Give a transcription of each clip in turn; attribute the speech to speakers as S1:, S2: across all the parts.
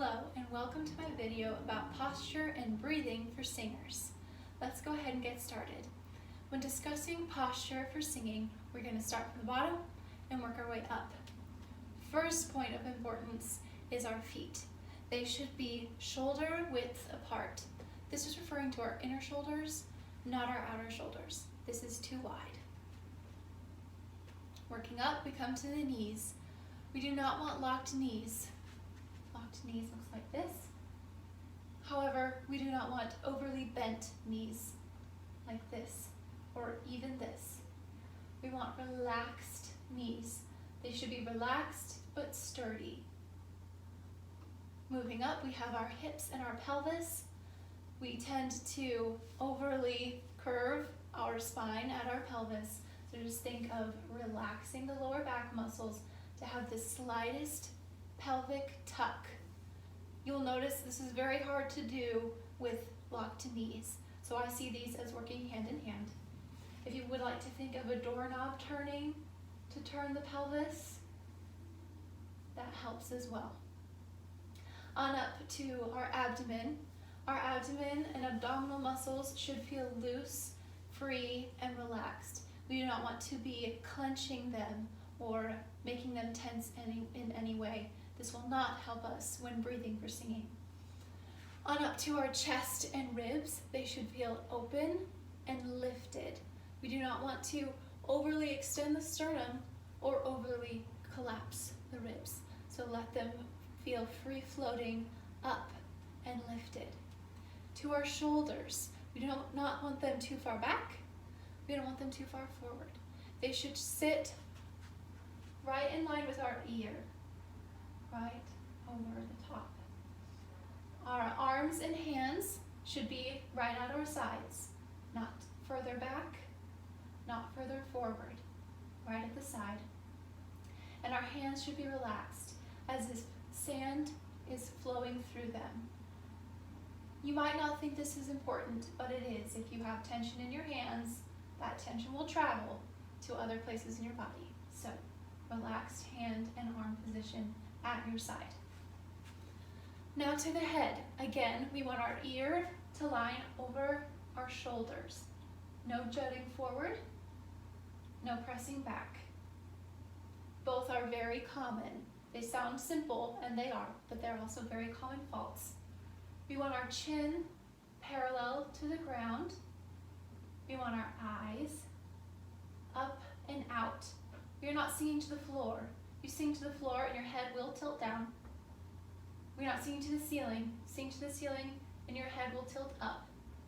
S1: Hello and welcome to my video about posture and breathing for singers. Let's go ahead and get started. When discussing posture for singing, we're going to start from the bottom and work our way up. First point of importance is our feet. They should be shoulder width apart. This is referring to our inner shoulders, not our outer shoulders. This is too wide. Working up, we come to the knees. We do not want locked knees. Locked knees looks like this. However, we do not want overly bent knees like this or even this. We want relaxed knees. They should be relaxed but sturdy. Moving up, we have our hips and our pelvis. We tend to overly curve our spine at our pelvis. So just think of relaxing the lower back muscles to have the slightest pelvic tuck. You'll notice this is very hard to do with locked knees. So I see these as working hand in hand. If you would like to think of a doorknob turning to turn the pelvis, that helps as well. On up to our abdomen. Our abdomen and abdominal muscles should feel loose, free, and relaxed. We do not want to be clenching them or making them tense in any way. This will not help us when breathing for singing. On up to our chest and ribs, they should feel open and lifted. We do not want to overly extend the sternum or overly collapse the ribs. So let them feel free floating up and lifted. To our shoulders, we do not want them too far back. We don't want them too far forward. They should sit right in line with our ear, right over the top. Our arms and hands should be right at our sides, not further back, not further forward, right at the side. And our hands should be relaxed as if sand is flowing through them. You might not think this is important, but it is. If you have tension in your hands, that tension will travel to other places in your body. So, relaxed hand and arm position at your side. Now to the head. Again, we want our ear to line over our shoulders. No jutting forward, no pressing back. Both are very common. They sound simple, and they are, but they're also very common faults. We want our chin parallel to the ground. We want our eyes up and out. You're not singing to the floor. You sing to the floor and your head will tilt down. We're not singing to the ceiling. Sing to the ceiling and your head will tilt up.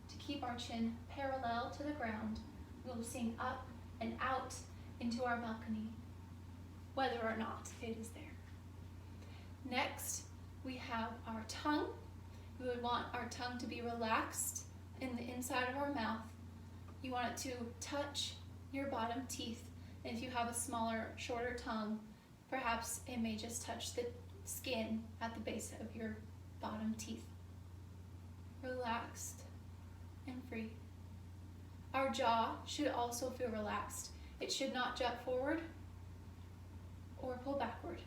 S1: To keep our chin parallel to the ground, we'll sing up and out into our balcony, whether or not it is there. Next, we have our tongue. We would want our tongue to be relaxed in the inside of our mouth. You want it to touch your bottom teeth. And if you have a smaller, shorter tongue, perhaps it may just touch the skin at the base of your bottom teeth. Relaxed and free. Our jaw should also feel relaxed. It should not jut forward or pull backward.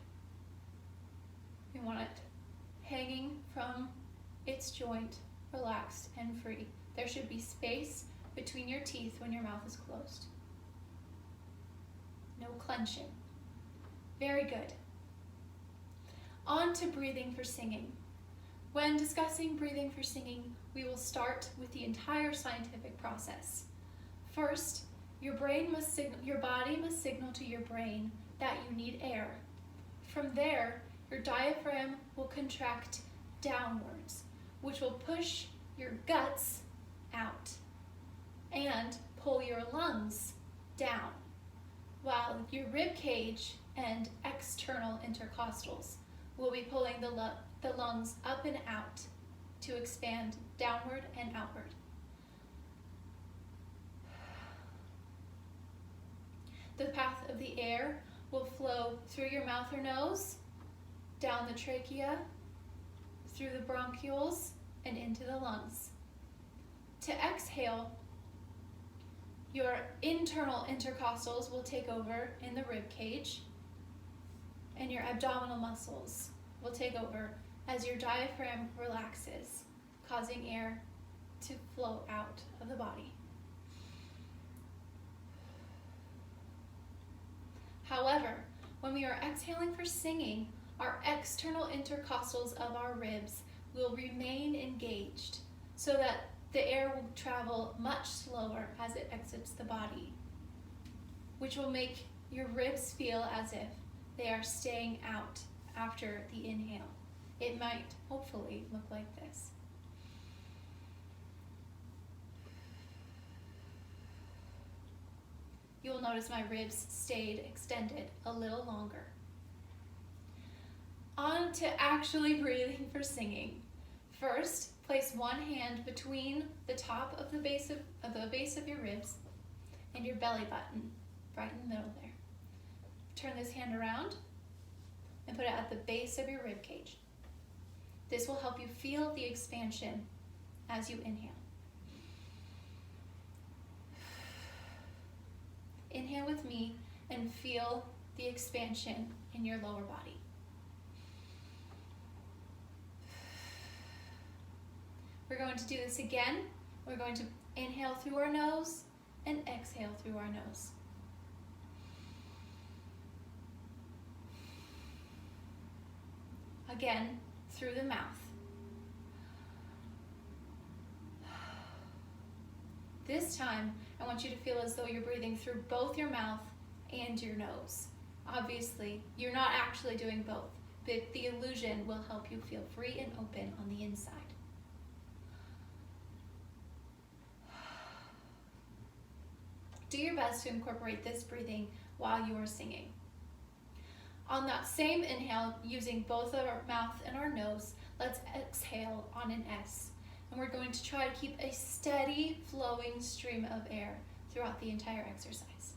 S1: We want it hanging from its joint, relaxed and free. There should be space between your teeth when your mouth is closed. No clenching. Very good. On to breathing for singing. When discussing breathing for singing, we will start with the entire scientific process. First, your body must signal to your brain that you need air. From there, your diaphragm will contract downwards, which will push your guts out and pull your lungs down, while your rib cage and external intercostals will be pulling the lungs up and out to expand downward and outward. The path of the air will flow through your mouth or nose, down the trachea, through the bronchioles, and into the lungs. To exhale, your internal intercostals will take over in the rib cage, and your abdominal muscles will take over as your diaphragm relaxes, causing air to flow out of the body. However, when we are exhaling for singing, our external intercostals of our ribs will remain engaged so that the air will travel much slower as it exits the body, which will make your ribs feel as if they are staying out after the inhale. It might, hopefully, look like this. You will notice my ribs stayed extended a little longer. On to actually breathing for singing. First, place one hand between the top of the base of your ribs and your belly button, right in the middle there. Turn this hand around and put it at the base of your rib cage. This will help you feel the expansion as you inhale. Inhale with me and feel the expansion in your lower body. We're going to do this again. We're going to inhale through our nose and exhale through our nose. Again, through the mouth. This time, I want you to feel as though you're breathing through both your mouth and your nose. Obviously, you're not actually doing both, but the illusion will help you feel free and open on the inside. Do your best to incorporate this breathing while you are singing. On that same inhale, using both our mouth and our nose, let's exhale on an S. And we're going to try to keep a steady flowing stream of air throughout the entire exercise.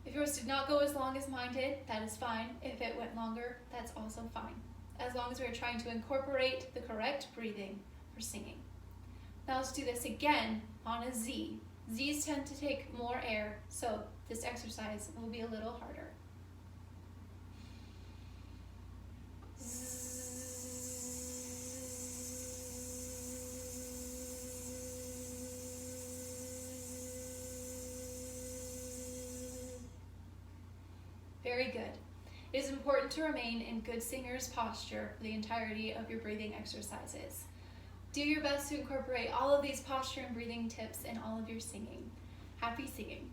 S1: If yours did not go as long as mine did, that is fine. If it went longer, that's also fine, as long as we're trying to incorporate the correct breathing for singing. Now let's do this again on a Z. Z's tend to take more air, so this exercise will be a little harder. Very good. It is important to remain in good singer's posture for the entirety of your breathing exercises. Do your best to incorporate all of these posture and breathing tips in all of your singing. Happy singing.